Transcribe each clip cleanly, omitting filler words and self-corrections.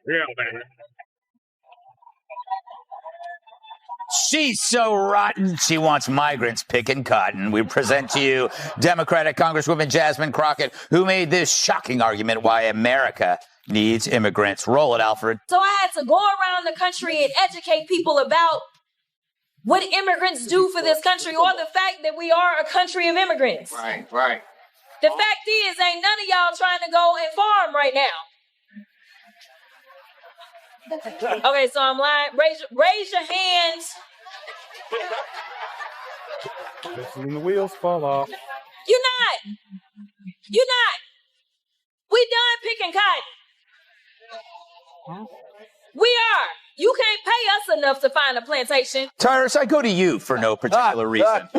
Yeah, man. She's so rotten, she wants migrants picking cotton. We present to you Democratic Congresswoman Jasmine Crockett, who made this shocking argument why America needs immigrants. Roll it, Alfred. So I had to go around the country and educate people about what immigrants do for this country, or the fact that we are a country of immigrants. Right. The fact is, ain't none of y'all trying to go and farm right now. Okay, so I'm lying. Raise your hands. When the wheels fall off. You're not. We done picking cotton. We are. You can't pay us enough to find a plantation. Tyrus, I go to you for no particular reason.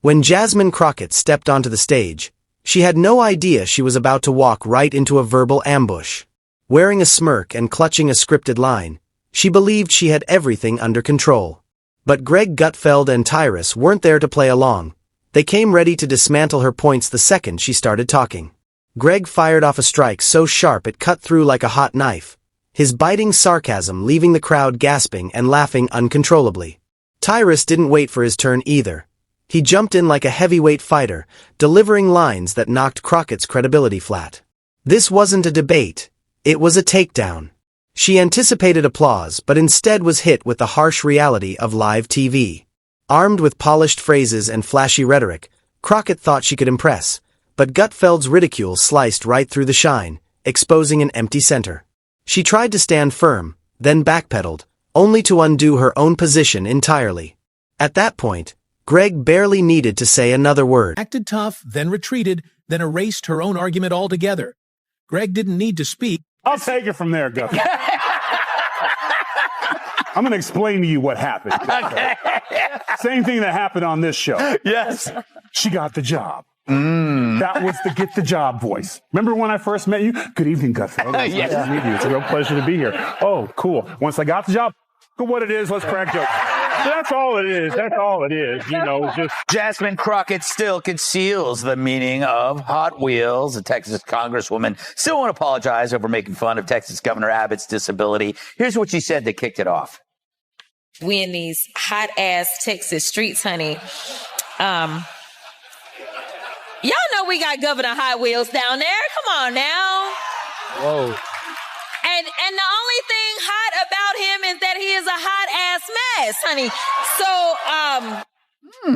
When Jasmine Crockett stepped onto the stage, she had no idea she was about to walk right into a verbal ambush. Wearing a smirk and clutching a scripted line, she believed she had everything under control. But Greg Gutfeld and Tyrus weren't there to play along. They came ready to dismantle her points the second she started talking. Greg fired off a strike so sharp it cut through like a hot knife, his biting sarcasm leaving the crowd gasping and laughing uncontrollably. Tyrus didn't wait for his turn either. He jumped in like a heavyweight fighter, delivering lines that knocked Crockett's credibility flat. This wasn't a debate. It was a takedown. She anticipated applause, but instead was hit with the harsh reality of live TV. Armed with polished phrases and flashy rhetoric, Crockett thought she could impress, but Gutfeld's ridicule sliced right through the shine, exposing an empty center. She tried to stand firm, then backpedaled, only to undo her own position entirely. At that point, Greg barely needed to say another word. Acted tough, then retreated, then erased her own argument altogether. Greg didn't need to speak. I'll take it from there, Gus. I'm going to explain to you what happened. Okay. Same thing that happened on this show. Yes. She got the job. That was the get the job voice. Remember when I first met you? Good evening, Gutfeld. Nice to meet you. It's a real pleasure to be here. Oh, cool. Once I got the job, look at what it is. Let's crack jokes. That's all it is. That's all it is. You know, just. Jasmine Crockett still conceals the meaning of Hot Wheels. The Texas Congresswoman still won't apologize over making fun of Texas Governor Abbott's disability. Here's what she said that kicked it off. We in these hot-ass Texas streets, honey. Y'all know we got Governor Hot Wheels down there. Come on now. Whoa. And the only thing hot about him is that he is a hot-ass mess, honey. So,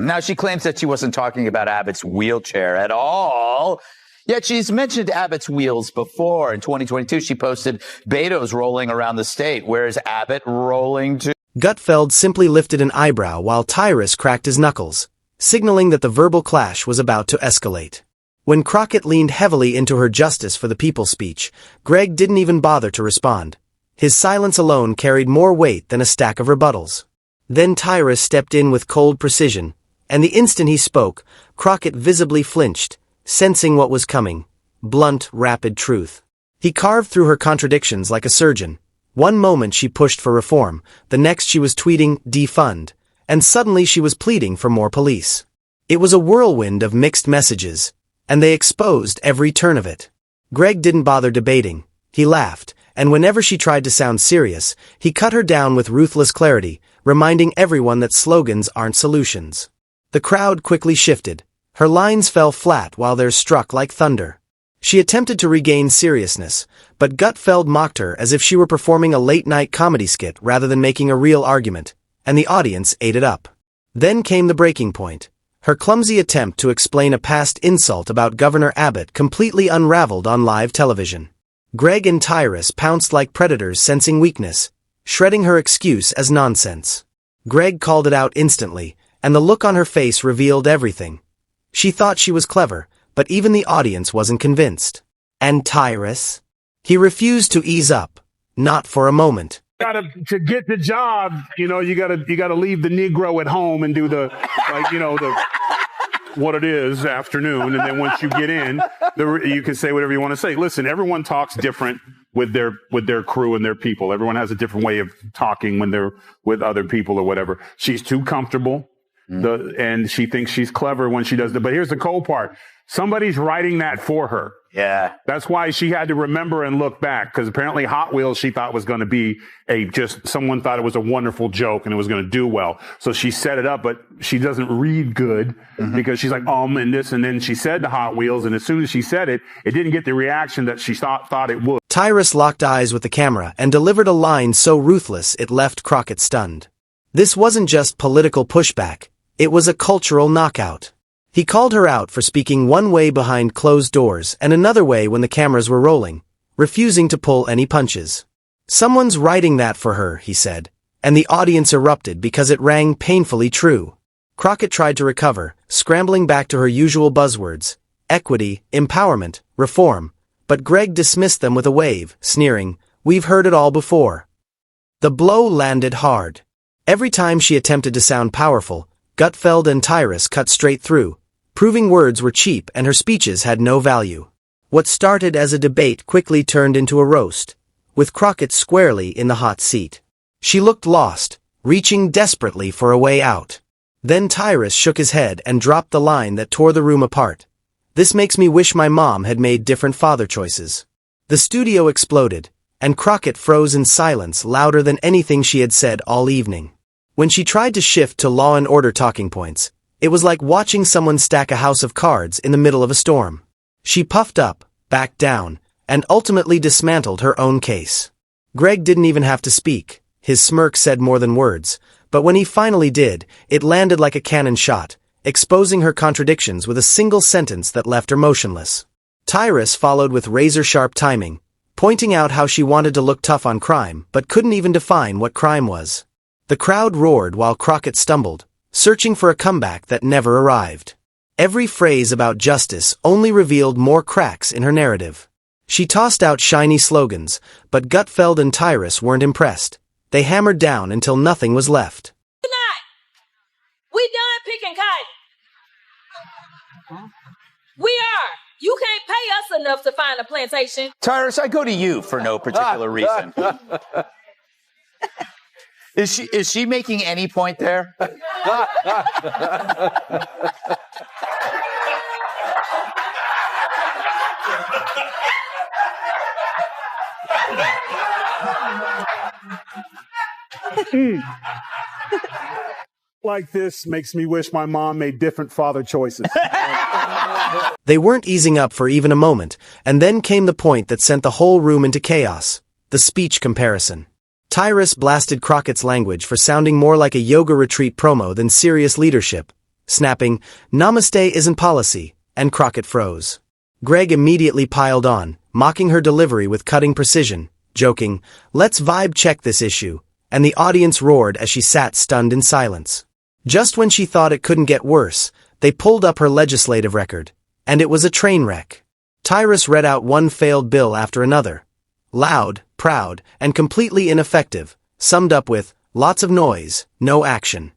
Now, she claims that she wasn't talking about Abbott's wheelchair at all. Yet she's mentioned Abbott's wheels before. In 2022, she posted Beto's rolling around the state. Where's Abbott rolling to? Gutfeld simply lifted an eyebrow while Tyrus cracked his knuckles, signaling that the verbal clash was about to escalate. When Crockett leaned heavily into her justice for the people speech, Greg didn't even bother to respond. His silence alone carried more weight than a stack of rebuttals. Then Tyrus stepped in with cold precision, and the instant he spoke, Crockett visibly flinched, sensing what was coming. Blunt, rapid truth. He carved through her contradictions like a surgeon. One moment she pushed for reform, the next she was tweeting defund, and suddenly she was pleading for more police. It was a whirlwind of mixed messages, and they exposed every turn of it. Greg didn't bother debating. He laughed, and whenever she tried to sound serious, he cut her down with ruthless clarity, reminding everyone that slogans aren't solutions. The crowd quickly shifted. Her lines fell flat while theirs struck like thunder. She attempted to regain seriousness, but Gutfeld mocked her as if she were performing a late-night comedy skit rather than making a real argument, and the audience ate it up. Then came the breaking point. Her clumsy attempt to explain a past insult about Governor Abbott completely unraveled on live television. Greg and Tyrus pounced like predators sensing weakness, shredding her excuse as nonsense. Greg called it out instantly, and the look on her face revealed everything. She thought she was clever, but even the audience wasn't convinced. And Tyrus? He refused to ease up. Not for a moment. To get the job, you gotta leave the Negro at home and do the what it is afternoon, and then once you get in, you can say whatever you want to say. Listen, everyone talks different with their crew and their people. Everyone has a different way of talking when they're with other people or whatever. She's too comfortable, and she thinks she's clever when she does that. But here's the cold part: somebody's writing that for her. Yeah. That's why she had to remember and look back, because apparently Hot Wheels she thought was going to be someone thought it was a wonderful joke and it was going to do well. So she set it up, but she doesn't read good because she's like, and this, and then she said to Hot Wheels, and as soon as she said it, it didn't get the reaction that she thought it would. Tyrus locked eyes with the camera and delivered a line so ruthless it left Crockett stunned. This wasn't just political pushback, it was a cultural knockout. He called her out for speaking one way behind closed doors and another way when the cameras were rolling, refusing to pull any punches. Someone's writing that for her, he said, and the audience erupted because it rang painfully true. Crockett tried to recover, scrambling back to her usual buzzwords, equity, empowerment, reform, but Greg dismissed them with a wave, sneering, "We've heard it all before." The blow landed hard. Every time she attempted to sound powerful, Gutfeld and Tyrus cut straight through, proving words were cheap and her speeches had no value. What started as a debate quickly turned into a roast, with Crockett squarely in the hot seat. She looked lost, reaching desperately for a way out. Then Tyrus shook his head and dropped the line that tore the room apart. "This makes me wish my mom had made different father choices." The studio exploded, and Crockett froze in silence louder than anything she had said all evening. When she tried to shift to law and order talking points, it was like watching someone stack a house of cards in the middle of a storm. She puffed up, backed down, and ultimately dismantled her own case. Greg didn't even have to speak. His smirk said more than words, but when he finally did, it landed like a cannon shot, exposing her contradictions with a single sentence that left her motionless. Tyrus followed with razor-sharp timing, pointing out how she wanted to look tough on crime but couldn't even define what crime was. The crowd roared while Crockett stumbled, searching for a comeback that never arrived. Every phrase about justice only revealed more cracks in her narrative. She tossed out shiny slogans, but Gutfeld and Tyrus weren't impressed. They hammered down until nothing was left. We done picking cotton. We are. You can't pay us enough to find a plantation. Tyrus, I go to you for no particular reason. Is she making any point there? Like this makes me wish my mom made different father choices. They weren't easing up for even a moment, and then came the point that sent the whole room into chaos, the speech comparison. Tyrus blasted Crockett's language for sounding more like a yoga retreat promo than serious leadership, snapping, "Namaste isn't policy," and Crockett froze. Greg immediately piled on, mocking her delivery with cutting precision, joking, "Let's vibe check this issue," and the audience roared as she sat stunned in silence. Just when she thought it couldn't get worse, they pulled up her legislative record, and it was a train wreck. Tyrus read out one failed bill after another. Loud, proud, and completely ineffective, summed up with, "Lots of noise, no action."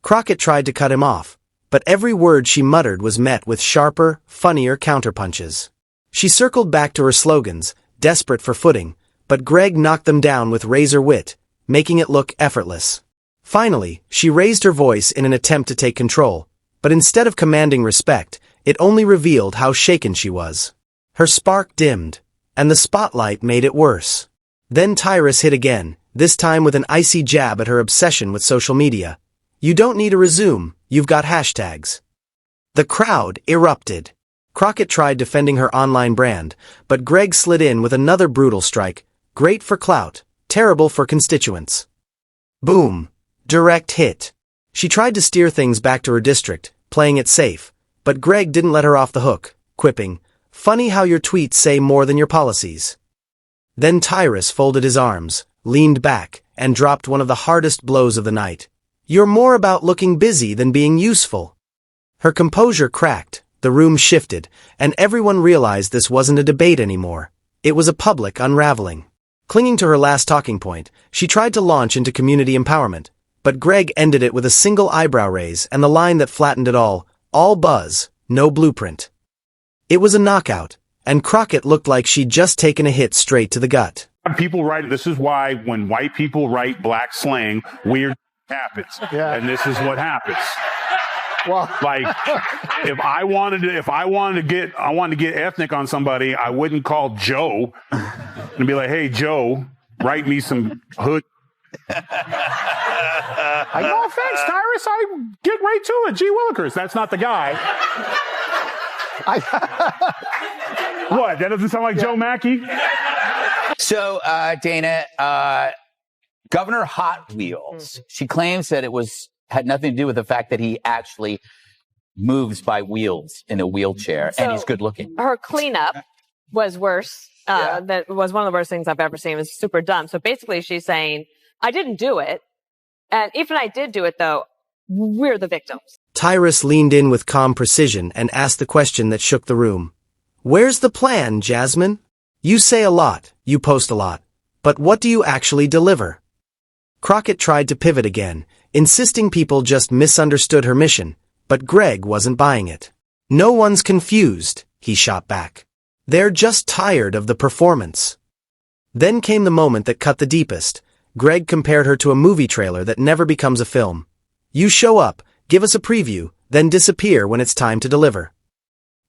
Crockett tried to cut him off, but every word she muttered was met with sharper, funnier counterpunches. She circled back to her slogans, desperate for footing, but Greg knocked them down with razor wit, making it look effortless. Finally, she raised her voice in an attempt to take control, but instead of commanding respect, it only revealed how shaken she was. Her spark dimmed, and the spotlight made it worse. Then Tyrus hit again, this time with an icy jab at her obsession with social media. "You don't need a resume, you've got hashtags." The crowd erupted. Crockett tried defending her online brand, but Greg slid in with another brutal strike, great for clout, terrible for constituents. Boom. Direct hit. She tried to steer things back to her district, playing it safe, but Greg didn't let her off the hook, quipping, "Funny how your tweets say more than your policies." Then Tyrus folded his arms, leaned back, and dropped one of the hardest blows of the night. "You're more about looking busy than being useful." Her composure cracked, the room shifted, and everyone realized this wasn't a debate anymore. It was a public unraveling. Clinging to her last talking point, she tried to launch into community empowerment, but Greg ended it with a single eyebrow raise and the line that flattened it all buzz, no blueprint. It was a knockout, and Crockett looked like she'd just taken a hit straight to the gut. People write, this is why when white people write black slang, weird happens. Yeah. And this is what happens. Like, if I wanted to get ethnic on somebody, I wouldn't call Joe and be like, "Hey, Joe, write me some hood." No offense, Tyrus. I get right to it. Gee Willikers. That's not the guy. What? That doesn't sound like Joe Mackey? So, Dana, Governor Hot Wheels, she claims that it had nothing to do with the fact that he actually moves by wheels in a wheelchair, and he's good looking. Her cleanup was worse. That was one of the worst things I've ever seen. It was super dumb. So basically she's saying, I didn't do it. And even I did do it, though, we're the victims. Tyrus leaned in with calm precision and asked the question that shook the room. Where's the plan, Jasmine? You say a lot, you post a lot. But what do you actually deliver? Crockett tried to pivot again, insisting people just misunderstood her mission, but Greg wasn't buying it. No one's confused, he shot back. They're just tired of the performance. Then came the moment that cut the deepest. Greg compared her to a movie trailer that never becomes a film. You show up, give us a preview, then disappear when it's time to deliver.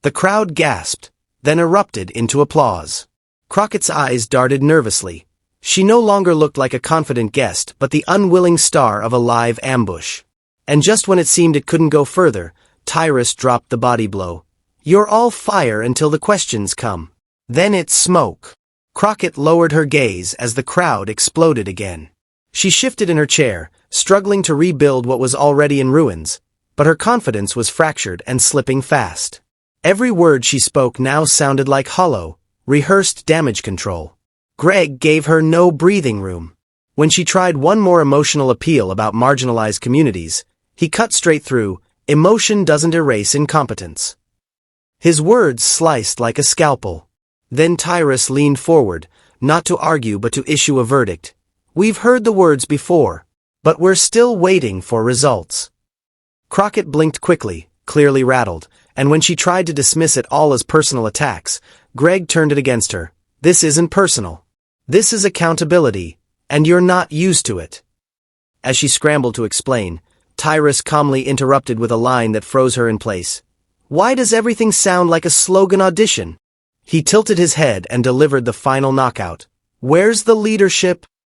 The crowd gasped, then erupted into applause. Crockett's eyes darted nervously. She no longer looked like a confident guest, but the unwilling star of a live ambush. And just when it seemed it couldn't go further, Tyrus dropped the body blow. You're all fire until the questions come. Then it's smoke. Crockett lowered her gaze as the crowd exploded again. She shifted in her chair, struggling to rebuild what was already in ruins, but her confidence was fractured and slipping fast. Every word she spoke now sounded like hollow, rehearsed damage control. Greg gave her no breathing room. When she tried one more emotional appeal about marginalized communities, he cut straight through, emotion doesn't erase incompetence. His words sliced like a scalpel. Then Tyrus leaned forward, not to argue but to issue a verdict. We've heard the words before, but we're still waiting for results. Crockett blinked quickly, clearly rattled, and when she tried to dismiss it all as personal attacks, Greg turned it against her. This isn't personal. This is accountability, and you're not used to it. As she scrambled to explain, Tyrus calmly interrupted with a line that froze her in place. Why does everything sound like a slogan audition? He tilted his head and delivered the final knockout. Where's the leadership?